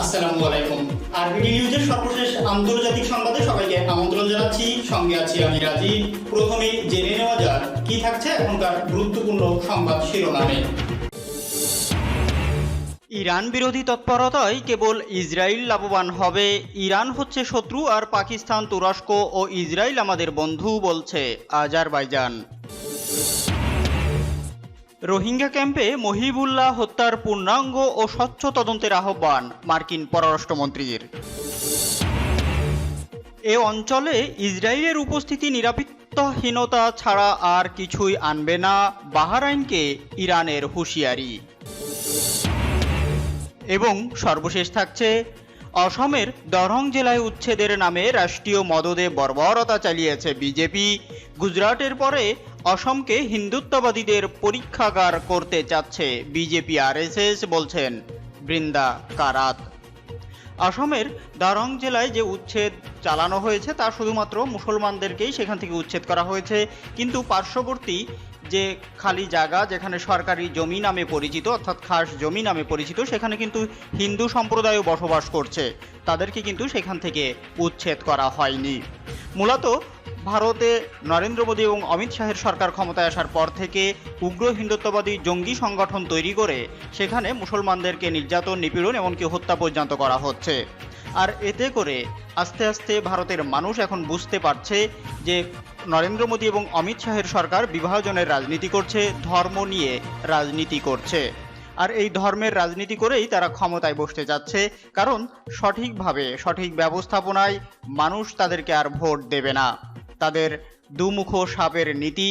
আসসালামু আলাইকুম। আরবিডি নিউজের সর্বশেষ আন্তর্জাতিক সংবাদে সবাইকে আমন্ত্রণ জানাচ্ছি। সঙ্গে আছি আমি রাজীব। প্রথমেই জেনে নেওয়া যাক কি থাকছে এখনকার গুরুত্বপূর্ণ সংবাদ শিরোনামে। ইরান বিরোধী তৎপরতায় কেবল ইসরায়েল লাভবান হবে। ইরান হচ্ছে শত্রু আর পাকিস্তান, তুরস্ক ও ইসরায়েল আমাদের বন্ধু, বলছে আজারবাইজান। রোহিঙ্গা ক্যাম্পে মহিবুল্লাহ হত্যার পূর্ণাঙ্গ ও স্বচ্ছ তদন্তের আহ্বান মার্কিন পররাষ্ট্রমন্ত্রীর। এ অঞ্চলে ইসরায়েলের উপস্থিতি নিরাপত্তাহীনতা ছাড়া আর কিছুই আনবে না, বাহরাইনকে ইরানের হুঁশিয়ারি। এবং সর্বশেষ থাকছে অসমের দরং জেলায় উচ্ছেদের নামে রাষ্ট্রীয় মদদে বর্বরতা চালিয়েছে বিজেপি। গুজরাটের পরে অসমকে হিন্দুত্ববাদীদের পরীক্ষাগার করতে চাচ্ছে বিজেপি আরএসএস, বলছেন বৃন্দা কারাত। অসমের দরং জেলায় যে উচ্ছেদ চালানো হয়েছে তা শুধুমাত্র মুসলমানদেরকেই সেখান থেকে উচ্ছেদ করা হয়েছে, কিন্তু পার্শ্ববর্তী যে খালি জায়গা যেখানে সরকারি জমি নামে পরিচিত, অর্থাৎ খাস জমি নামে পরিচিত, সেখানে কিন্তু হিন্দু সম্প্রদায়ও বসবাস করছে, তাদেরকে কিন্তু সেখান থেকে উচ্ছেদ করা হয়নি। মূলত ভারতে নরেন্দ্র মোদী এবং অমিত শাহের সরকার ক্ষমতায় আসার পর থেকে উগ্র হিন্দুত্ববাদী জঙ্গি সংগঠন তৈরি করে সেখানে মুসলমানদেরকে নির্যাতন, নিপীড়ন, এমনকি হত্যা পর্যন্ত করা হচ্ছে। আর এতে করে আস্তে আস্তে ভারতের মানুষ এখন বুঝতে পারছে যে নরেন্দ্র মোদী এবং অমিত শাহের সরকার বিভাজনের রাজনীতি করছে, ধর্ম নিয়ে রাজনীতি করছে। আর এই ধর্মের রাজনীতি করেই তারা ক্ষমতায় বসতে যাচ্ছে, কারণ সঠিকভাবে সঠিক ব্যবস্থাপনায় মানুষ তাদেরকে আর ভোট দেবে না। তাদের দুমুখো সাপের নীতি,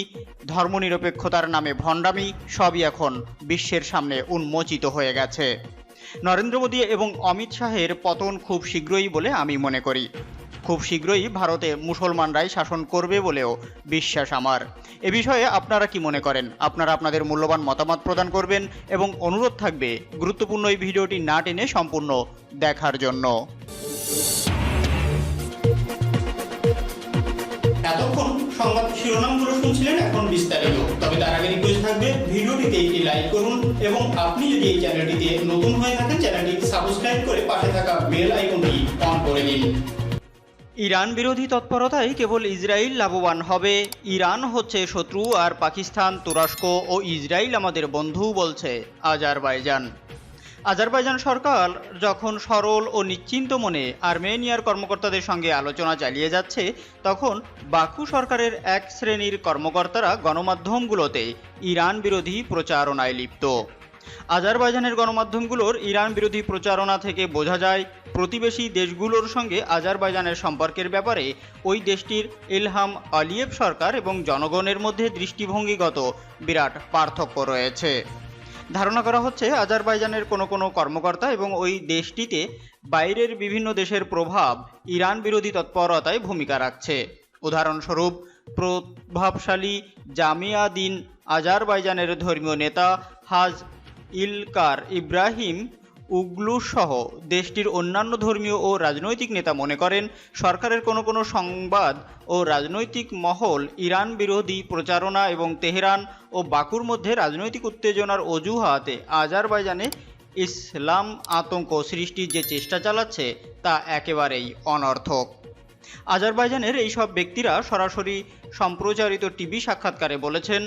ধর্মনিরপেক্ষতার নামে ভণ্ডামি সবই এখন বিশ্বের সামনে উন্মোচিত হয়ে গেছে। নরেন্দ্র মোদী এবং অমিত শাহের পতন খুব শীঘ্রই বলে আমি মনে করি। খুব শীঘ্রই ভারতে মুসলমানরাই শাসন করবে বলেও বিশ্বাস আমার। এ বিষয়ে আপনারা কি মনে করেন? আপনারা আপনাদের মূল্যবান মতামত প্রদান করবেন এবং অনুরোধ থাকবে গুরুত্বপূর্ণ এই ভিডিওটি না টেনে সম্পূর্ণ দেখার জন্য। এতক্ষণ সংবাদ শিরোনামগুলো শুনছিলেন, এখন বিস্তারিত। তবে তার আগে রিকোয়েস্ট থাকবে ভিডিওটিতে একটি লাইক করুন এবং আপনি যদি এই চ্যানেলটিতে নতুন হয়ে থাকেন চ্যানেলটি সাবস্ক্রাইব করে পাশে থাকা বেল আইকনটি অন করে দিন। ইরান বিরোধী তৎপরতায় কেবল ইসরায়েল লাভবান হবে। ইরান হচ্ছে শত্রু আর পাকিস্তান, তুরস্ক ও ইসরায়েল আমাদের বন্ধু, বলছে আজারবাইজান। আজারবাইজান সরকার যখন সরল ও নিশ্চিন্ত মনে আর্মেনিয়ার কর্মকর্তাদের সঙ্গে আলোচনা চালিয়ে যাচ্ছে, তখন বাকু সরকারের এক শ্রেণীর কর্মকর্তারা গণমাধ্যমগুলোতে ইরান বিরোধী প্রচারণায় লিপ্ত। আজারবাইজানের গণমাধ্যমগুলোর ইরান বিরোধী প্রচারণা থেকে বোঝা যায় প্রতিবেশী দেশগুলোর সঙ্গে আজারবাইজানের সম্পর্কের ব্যাপারে ওই দেশটির ইলহাম আলিয়েভ সরকার এবং জনগণের মধ্যে দৃষ্টিভঙ্গিগত বিরাট পার্থক্য রয়েছে। ধারণা করা হচ্ছে আজারবাইজানের কোনো কর্মকর্তা এবং ওই দেশটিতে বাইরের বিভিন্ন দেশের প্রভাব ইরান বিরোধী তৎপরতায় ভূমিকা রাখছে। উদাহরণস্বরূপ, প্রভাবশালী জামিয়া দিন আজারবাইজানের ধর্মীয় নেতা হাজ ইলকার ইব্রাহিম উগলু সহ দেশটির অন্যান্য ধর্মীয় ও রাজনৈতিক নেতা মনে করেন সরকারের কোনো সংবাদ ও রাজনৈতিক মহল ইরান বিরোধী প্রচারণা এবং তেহরান ও বাকুর মধ্যে রাজনৈতিক উত্তেজনার অজুহাতে আজারবাইজানে ইসলাম আতঙ্ক সৃষ্টির যে চেষ্টা চালাচ্ছে তা একেবারেই অনর্থক। আজারবাইজানের এইসব ব্যক্তিরা সরাসরি সম্প্রচারিত টিভি সাক্ষাৎকারে বলেছেন,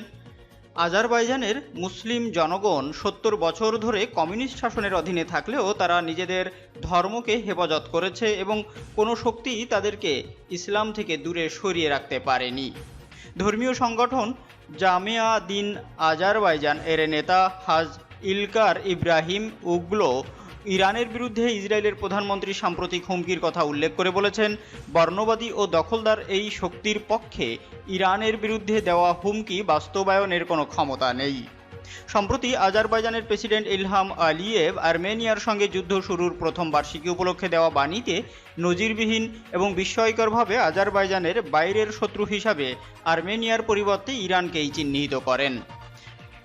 আজারবাইজানের মুসলিম জনগণ 70 বছর ধরে কমিউনিস্ট শাসনের অধীনে থাকলেও তারা নিজেদের ধর্মকে হেফাজত করেছে এবং কোনো শক্তি তাদেরকে ইসলাম থেকে দূরে সরিয়ে রাখতে পারেনি। ধর্মীয় সংগঠন জামিয়া দিন আজারবাইজান এর নেতা হাজ ইলকার ইব্রাহিম উগলো ইরানের বিরুদ্ধে ইসরায়েলের প্রধানমন্ত্রী সাম্প্রতিক হুমকির কথা উল্লেখ করে বলেছেন, বর্ণবাদী ও দখলদার এই শক্তির পক্ষে ইরানের বিরুদ্ধে দেওয়া হুমকি বাস্তবায়নের কোনো ক্ষমতা নেই। সম্প্রতি আজারবাইজানের প্রেসিডেন্ট ইলহাম আলিয়েভ আর্মেনিয়ার সঙ্গে যুদ্ধ শুরুর প্রথম বার্ষিকী উপলক্ষে দেওয়া বাণীতে নজিরবিহীন এবং বিস্ময়করভাবে আজারবাইজানের বাইরের শত্রু হিসাবে আর্মেনিয়ার পরিবর্তে ইরানকেই চিহ্নিত করেন।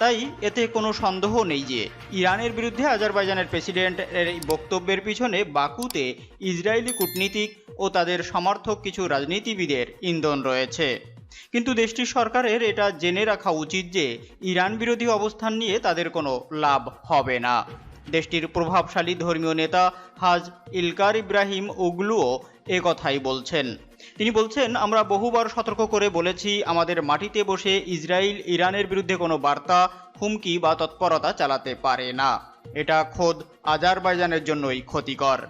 তাই এতে কোনো সন্দেহ নেই যে ইরানের বিরুদ্ধে আজারবাইজানের প্রেসিডেন্টের এই বক্তব্যের পিছনে বাকুতে ইসরায়েলি কূটনীতিক ও তাদের সমর্থক কিছু রাজনীতিবিদের ইন্ধন রয়েছে। কিন্তু দেশটির সরকারের এটা জেনে রাখা উচিত যে ইরান বিরোধী অবস্থান নিয়ে তাদের কোনো লাভ হবে না। দেশটির প্রভাবশালী ধর্মীয় নেতা হাজ ইলকার ইব্রাহিম ওগলুও কথাই বলছেন। তিনি বলছেন, আমরা বহুবার সতর্ক করে বলেছি আমাদের মাটিতে বসে ইসরায়েল ইরানের বিরুদ্ধে কোনো বার্তা, হুমকি বা তৎপরতা চালাতে পারে না। এটা খোদ আজারবাইজানের জন্যই ক্ষতিকর।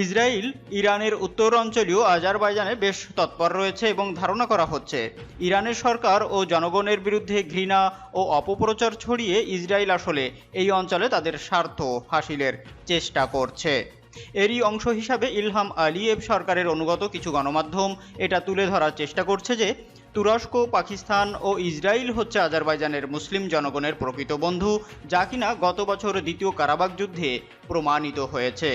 ইসরায়েল ইরানের উত্তর অঞ্চলীয় আজারবাইজানে বেশ তৎপর রয়েছে এবং ধারণা করা হচ্ছে ইরানের সরকার ও জনগণের বিরুদ্ধে ঘৃণা ও অপপ্রচার ছড়িয়ে ইসরায়েল আসলে এই অঞ্চলে তাদের স্বার্থ হাসিলের চেষ্টা করছে। এরই অংশ হিসাবে ইলহাম আলিয়েভ সরকারের অনুগত কিছু গণমাধ্যম এটা তুলে ধরার চেষ্টা করছে যে তুরস্ক, পাকিস্তান ও ইসরায়েল হচ্ছে আজারবাইজানের মুসলিম জনগণের প্রকৃত বন্ধু, যা কিনা গত বছর দ্বিতীয় কারাবাখ যুদ্ধে প্রমাণিত হয়েছে।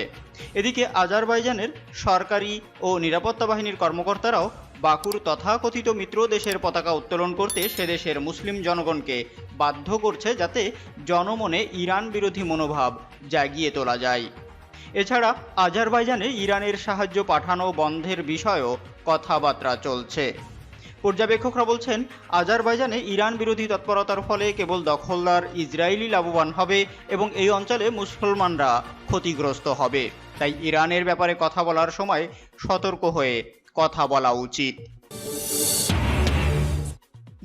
এদিকে আজারবাইজানের সরকারি ও নিরাপত্তা বাহিনীর কর্মকর্তারাও বাকুর তথাকথিত মিত্র দেশের পতাকা উত্তোলন করতে সে দেশের মুসলিম জনগণকে বাধ্য করছে, যাতে জনমনে ইরান বিরোধী মনোভাব জাগিয়ে তোলা যায়। এছাড়া আজারবাইজানে ইরানের সাহায্য পাঠানো বন্ধের বিষয়েও কথাবার্তা চলছে। পর্যবেক্ষকরা বলছেন, আজারবাইজানে ইরান বিরোধী তৎপরতার ফলে কেবল দখলদার ইসরায়েলি লাভবান হবে এবং এই অঞ্চলে মুসলমানরা ক্ষতিগ্রস্ত হবে। তাই ইরানের ব্যাপারে কথা বলার সময় সতর্ক হয়ে কথা বলা উচিত।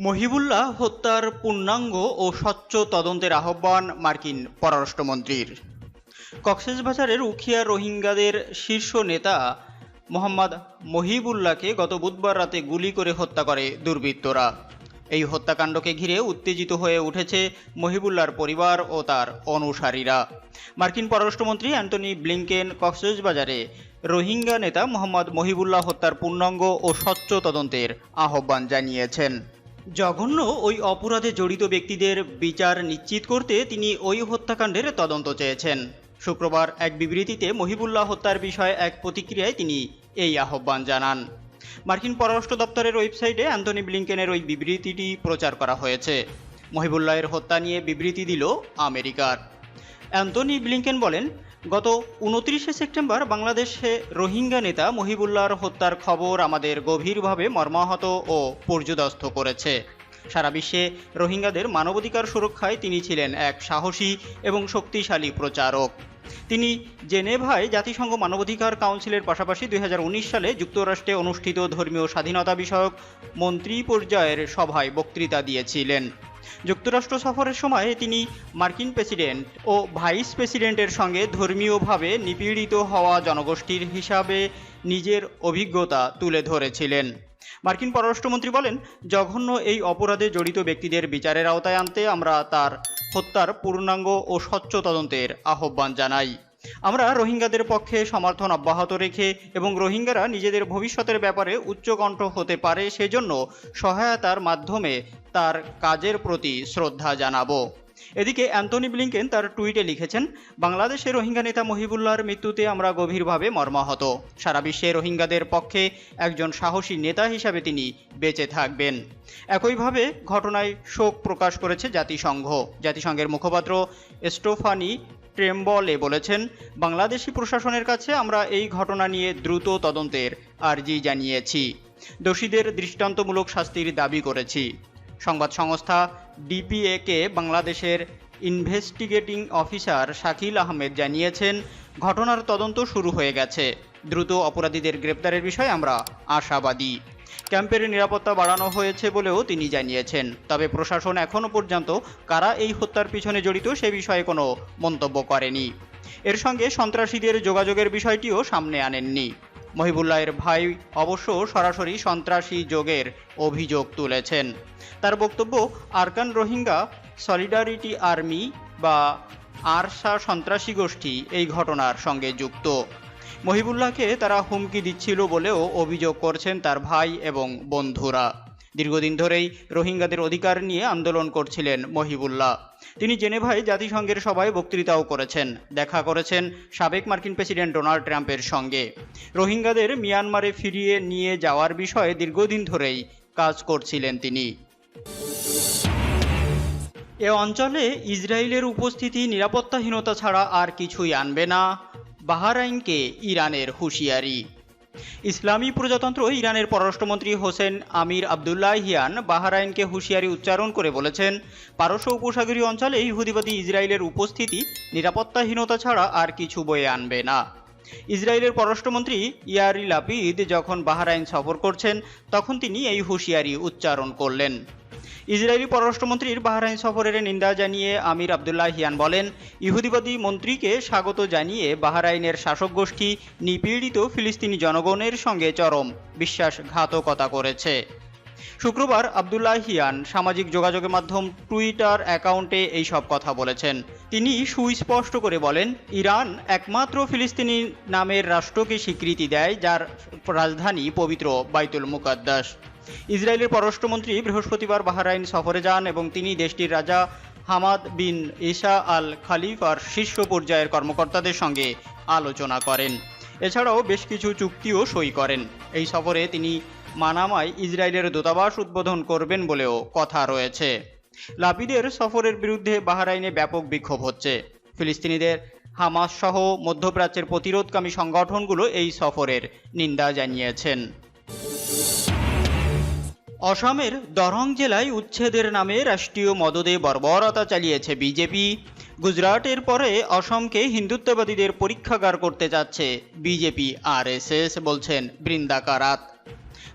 মহিবুল্লাহ হত্যার পূর্ণাঙ্গ ও স্বচ্ছ তদন্তের আহ্বান মার্কিন পররাষ্ট্রমন্ত্রীর। কক্সবাজারের উখিয়া রোহিঙ্গাদের শীর্ষ নেতা মোহাম্মদ মহিবুল্লাহকে গত বুধবার রাতে গুলি করে হত্যা করে দুর্বৃত্তরা। এই হত্যাকাণ্ডকে ঘিরে উত্তেজিত হয়ে উঠেছে মহিবুল্লাহর পরিবার ও তার অনুসারীরা। মার্কিন পররাষ্ট্রমন্ত্রী অ্যান্টনি ব্লিংকেন কক্সবাজারে রোহিঙ্গা নেতা মোহাম্মদ মহিবুল্লাহ হত্যার পূর্ণাঙ্গ ও স্বচ্ছ তদন্তের আহ্বান জানিয়েছেন। জঘন্য ওই অপরাধে জড়িত ব্যক্তিদের বিচার নিশ্চিত করতে তিনি ওই হত্যাকাণ্ডের তদন্ত চেয়েছেন। শুক্রবার এক বিবৃতিতে মহিবুল্লাহ হত্যার বিষয়ে এক প্রতিক্রিয়ায় তিনি এই আহ্বান জানান। মার্কিন পররাষ্ট্র দপ্তরের ওয়েবসাইটে অ্যান্টনি ব্লিংকেনের ওই বিবৃতিটি প্রচার করা হয়েছে। মহিবুল্লাহের হত্যা নিয়ে বিবৃতি দিল আমেরিকার। অ্যান্টনি ব্লিংকেন বলেন, গত 29শে সেপ্টেম্বর বাংলাদেশে রোহিঙ্গা নেতা মহিবুল্লাহর হত্যার খবর আমাদের গভীরভাবে মর্মাহত ও পর্যুদস্ত করেছে। সারা বিশ্বে রোহিঙ্গাদের মানবাধিকার সুরক্ষায় তিনি ছিলেন এক সাহসী এবং শক্তিশালী প্রচারক। তিনি জেনেভায় জাতিসংঘ মানবাধিকার কাউন্সিলের পাশাপাশি 2019 সালে যুক্তরাষ্ট্রে অনুষ্ঠিত ধর্মীয় স্বাধীনতা বিষয়ক মন্ত্রী পর্যায়ের সভায় বক্তৃতা দিয়েছিলেন। যুক্তরাষ্ট্র সফরের সময় তিনি মার্কিন প্রেসিডেন্ট ও ভাইস প্রেসিডেন্টের সঙ্গে ধর্মীয়ভাবে নিপীড়িত হওয়া জনগোষ্ঠীর হিসাবে নিজের অভিজ্ঞতা তুলে ধরেছিলেন। মার্কিন পররাষ্ট্রমন্ত্রী বলেন, জঘন্য এই অপরাধে জড়িত ব্যক্তিদের বিচারের আওতায় আনতে আমরা তার হত্যার পূর্ণাঙ্গ ও স্বচ্ছ তদন্তের আহ্বান জানাই। আমরা রোহিঙ্গাদের পক্ষে সমর্থন অব্যাহত রেখে এবং রোহিঙ্গারা নিজেদের ভবিষ্যতের ব্যাপারে উচ্চকণ্ঠ হতে পারে সেজন্য সহায়তার মাধ্যমে তার কাজের প্রতি শ্রদ্ধা জানাবো। এদিকে অ্যান্টনি ব্লিংকেন তার টুইটে লিখেছেন, বাংলাদেশে রোহিঙ্গা নেতা মহিবুল্লাহর মৃত্যুতে আমরা গভীরভাবে মর্মাহত। সারা বিশ্বে রোহিঙ্গাদের পক্ষে একজন সাহসী নেতা হিসাবে তিনি বেঁচে থাকবেন। একইভাবে ঘটনায় শোক প্রকাশ করেছে জাতিসংঘ। জাতিসংঘের মুখপাত্র স্টোফানি ট্রেম্বলে বলেছেন, বাংলাদেশি প্রশাসনের কাছে আমরা এই ঘটনা নিয়ে দ্রুত তদন্তের আর্জি জানিয়েছি। দোষীদের দৃষ্টান্তমূলক শাস্তির দাবি করেছি। সংবাদ সংস্থা ডিপিএকে বাংলাদেশের ইনভেস্টিগেটিং অফিসার শাকিল আহমেদ জানিয়েছেন, ঘটনার তদন্ত শুরু হয়ে গেছে। দ্রুত অপরাধীদের গ্রেপ্তারের বিষয়ে আমরা আশাবাদী। ক্যাম্পের নিরাপত্তা বাড়ানো হয়েছে বলেও তিনি জানিয়েছেন। তবে প্রশাসন এখনও পর্যন্ত কারা এই হত্যার পিছনে জড়িত সে বিষয়ে কোনো মন্তব্য করেনি। এর সঙ্গে সন্ত্রাসীদের যোগাযোগের বিষয়টিও সামনে আনেননি। মহিবুল্লাহের ভাই অবশ্য সরাসরি সন্ত্রাসী যোগের অভিযোগ তুলেছেন। তার বক্তব্য, আরকান রোহিঙ্গা সলিডারিটি আর্মি বা আরসা সন্ত্রাসী গোষ্ঠী এই ঘটনার সঙ্গে যুক্ত। মহিবুল্লাহকে তারা হুমকি দিচ্ছিল বলেও অভিযোগ করছেন তার ভাই এবং বন্ধুরা। দীর্ঘদিন ধরেই রোহিঙ্গাদের অধিকার নিয়ে আন্দোলন করছিলেন মহিবুল্লাহ। তিনি জেনেভায় জাতিসংঘের সভায় বক্তৃতাও করেছেন, দেখা করেছেন সাবেক মার্কিন প্রেসিডেন্ট ডোনাল্ড ট্রাম্পের সঙ্গে। রোহিঙ্গাদের মিয়ানমারে ফিরিয়ে নিয়ে যাওয়ার বিষয়ে দীর্ঘদিন ধরেই কাজ করছিলেন তিনি। এ অঞ্চলে ইসরায়েলের উপস্থিতি নিরাপত্তাহীনতা ছাড়া আর কিছুই আনবে না, বাহরাইনকে ইরানের হুঁশিয়ারি। ইসলামী প্রজাতন্ত্র ইরানের পররাষ্ট্রমন্ত্রী হোসেন আমির আবদুল্লাহিয়ান বাহরাইনকে হুঁশিয়ারি উচ্চারণ করে বলেছেন, পারস্য উপসাগরীয় অঞ্চলে ইহুদিবাদী ইসরায়েলের উপস্থিতি নিরাপত্তাহীনতা ছাড়া আর কিছু বয়ে আনবে না। ইসরায়েলের পররাষ্ট্রমন্ত্রী ইয়ারি লাপিদ যখন বাহরাইন সফর করছেন তখন তিনি এই হুঁশিয়ারি উচ্চারণ করলেন। ইসরায়েলি পররাষ্ট্রমন্ত্রীর বাহরাইন সফরের নিন্দা জানিয়ে আমির আবদুল্লাহিয়ান বলেন, ইহুদিবাদী মন্ত্রীকে স্বাগত জানিয়ে বাহরাইনের শাসক গোষ্ঠী নিপীড়িত ফিলিস্তিনি জনগণের সঙ্গে চরম বিশ্বাসঘাতকতা করেছে। শুক্রবার আবদুল্লাহিয়ান সামাজিক যোগাযোগের মাধ্যম টুইটার অ্যাকাউন্টে এই সব কথা বলেছেন। তিনি সুস্পষ্ট করে বলেন, ইরান একমাত্র ফিলিস্তিনি নামের রাষ্ট্রকে স্বীকৃতি দেয় যার রাজধানী পবিত্র বাইতুল মুকাদ্দাস। ইসরায়েলের পররাষ্ট্রমন্ত্রী বৃহস্পতিবার বাহরাইন সফরে যান এবং তিনি দেশটির রাজা হামাদ বিন ইসা আল খালিফার শীর্ষ পর্যায়ের কর্মকর্তাদের সঙ্গে আলোচনা করেন। এছাড়াও বেশ কিছু চুক্তিও সই করেন। এই সফরে তিনি মানামায় ইসরায়েলের দূতাবাস উদ্বোধন করবেন বলেও কথা রয়েছে। লাপিদের সফরের বিরুদ্ধে বাহরাইনে ব্যাপক বিক্ষোভ হচ্ছে। ফিলিস্তিনিদের হামাস সহ মধ্যপ্রাচ্যের প্রতিরোধকামী সংগঠনগুলো এই সফরের নিন্দা জানিয়েছেন। অসমের দরং জেলায় উচ্ছেদের নামে রাষ্ট্রীয় মদদে বর্বরতা চালিয়েছে বিজেপি। গুজরাটের পরে অসমকে হিন্দুত্ববাদীদের পরীক্ষাগার করতে যাচ্ছে বিজেপি আরএসএস, বলছেন বৃন্দা কারাত।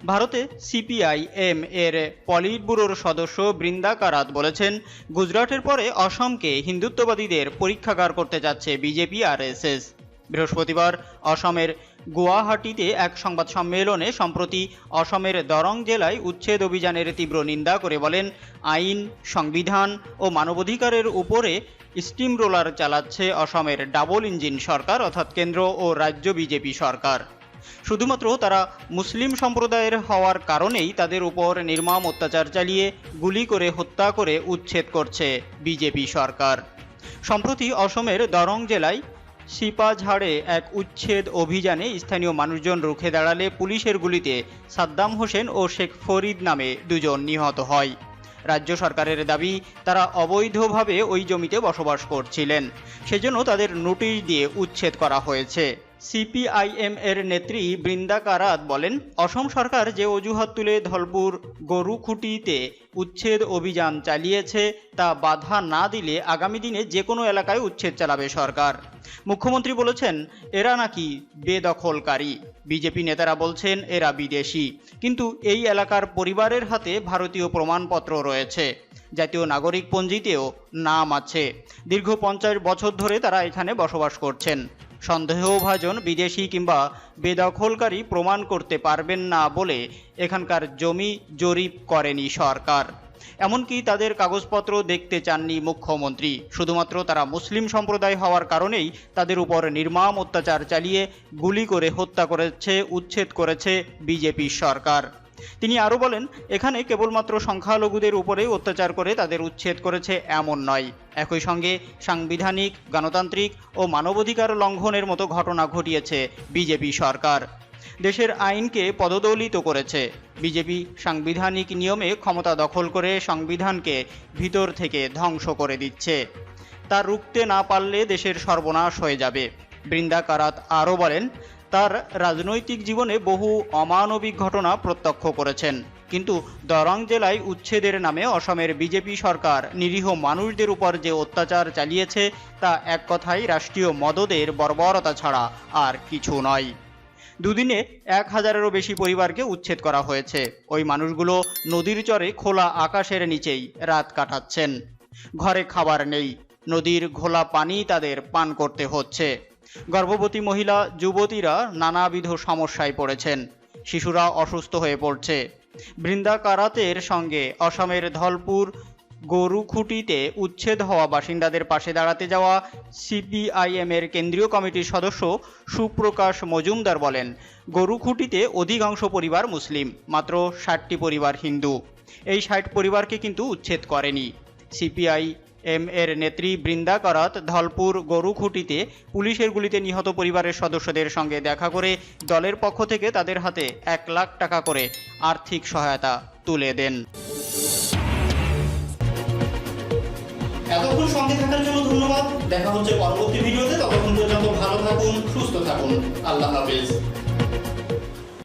ভারতে সিপিআইএম এর পলিট ব্যুরোর সদস্য বৃন্দা কারাত বলেছেন, গুজরাটের পরে অসমকে হিন্দুত্ববাদীদের পরীক্ষাগার করতে যাচ্ছে বিজেপি আরএসএস। বৃহস্পতিবার অসমের গুয়াহাটিতে এক সংবাদ সম্মেলনে সম্প্রতি অসমের দরং জেলায় উচ্ছেদ অভিযানের তীব্র নিন্দা করে বলেন, আইন, সংবিধান ও মানবাধিকারের উপরে স্টিম রোলার চালাচ্ছে অসমের ডাবল ইঞ্জিন সরকার অর্থাৎ কেন্দ্র ও রাজ্য বিজেপি সরকার। শুধুমাত্র তারা মুসলিম সম্প্রদায়ের হওয়ার কারণেই তাদের উপর নির্মম অত্যাচার চালিয়ে গুলি করে হত্যা করে উচ্ছেদ করছে বিজেপি সরকার। সম্প্রতি অসমের দরং জেলায় সিপাঝাড়ে এক উচ্ছেদ অভিযানে স্থানীয় মানুষজন রুখে দাঁড়ালে পুলিশের গুলিতে সাদ্দাম হোসেন ও শেখ ফরিদ নামে দুজন নিহত হয়। রাজ্য সরকারের দাবি, তারা অবৈধভাবে ওই জমিতে বসবাস করছিলেন, সেজন্য তাদের নোটিশ দিয়ে উচ্ছেদ করা হয়েছে। সিপিআইএম এর নেত্রী বৃন্দা কারাত বলেন, অসম সরকার যে অজুহাত তুলে ধলপুর গরুখুটিতে উচ্ছেদ অভিযান চালিয়েছে তা বাধা না দিলে আগামী দিনে যে কোনো এলাকায় উচ্ছেদ চালাবে সরকার। মুখ্যমন্ত্রী বলেছেন, এরা নাকি বেদখলকারী। বিজেপি নেতারা বলছেন এরা বিদেশি, কিন্তু এই এলাকার পরিবারের হাতে ভারতীয় প্রমাণপত্র রয়েছে, জাতীয় নাগরিক পঞ্জিতেও নাম আছে। দীর্ঘ 50 বছর ধরে তারা এখানে বসবাস করছেন। সন্দেহভাজন বিদেশি কিংবা বেদখলকারী প্রমাণ করতে পারবেন না বলে এখানকার জমি জরিপ করেনি সরকার। এমনকি তাদের কাগজপত্র দেখতে চাননি মুখ্যমন্ত্রী। শুধুমাত্র তারা মুসলিম সম্প্রদায় হওয়ার কারণেই তাদের উপর নির্মম অত্যাচার চালিয়ে গুলি করে হত্যা করেছে, উচ্ছেদ করেছে বিজেপি সরকার। তিনি আরও বলেন, এখানে কেবলমাত্র সংখ্যালঘুদের উপরেই অত্যাচার করে তাদের উচ্ছেদ করেছে এমন নয়, একই সঙ্গে সাংবিধানিক, গণতান্ত্রিক ও মানবাধিকার লঙ্ঘনের মতো ঘটনা ঘটিয়েছে বিজেপি সরকার। দেশের আইনকে পদদলিত করেছে। বিজেপি সাংবিধানিক নিয়মে ক্ষমতা দখল করে সংবিধানকে ভিতর থেকে ধ্বংস করে দিচ্ছে। তা রুখতে না পারলে দেশের সর্বনাশ হয়ে যাবে। বৃন্দা কারাত আরও বলেন, তার রাজনৈতিক জীবনে বহু অমানবিক ঘটনা প্রত্যক্ষ করেছেন, কিন্তু দরং জেলায় উচ্ছেদের নামে অসমের বিজেপি সরকার নিরীহ মানুষদের উপর যে অত্যাচার চালিয়েছে তা এক কথায় রাষ্ট্রীয় মদদের বর্বরতা ছাড়া আর কিছু নয়। দুদিনে 1000-এরও বেশি পরিবারকে উচ্ছেদ করা হয়েছে। ওই মানুষগুলো নদীর চরে খোলা আকাশের নিচেই রাত কাটাচ্ছেন। ঘরে খাবার নেই, নদীর ঘোলা পানি তাদের পান করতে হচ্ছে। গর্ভবতী মহিলা, যুবতীরা নানাবিধ সমস্যায় পড়েছেন। শিশুরা অসুস্থ হয়ে পড়ছে। বৃন্দা কারাতের সঙ্গে অসমের ধলপুর গরুখুটিতে উচ্ছেদ হওয়া বাসিন্দাদের পাশে দাঁড়াতে যাওয়া সিপিআইএম এর কেন্দ্রীয় কমিটির সদস্য সুপ্রকাশ মজুমদার বলেন, গরুখুটিতে অধিকাংশ পরিবার মুসলিম, মাত্র 60টি পরিবার হিন্দু। এই 60 পরিবারকে কিন্তু উচ্ছেদ করেনি। সিপিআইএম এর নেত্রী বৃন্দা কারাত ধলপুর গরুখুটিতে পুলিশের গুলিতে নিহত পরিবারের সদস্যদের সঙ্গে দেখা করে দলের পক্ষ থেকে তাদের হাতে 1 লাখ টাকা করে আর্থিক সহায়তা তুলে দেন। এতক্ষণ সঙ্গে থাকার জন্য ধন্যবাদ। দেখা হচ্ছে পরবর্তী ভিডিওতে। ততক্ষণ পর্যন্ত ভালো থাকুন, সুস্থ থাকুন। আল্লাহ হাফেজ।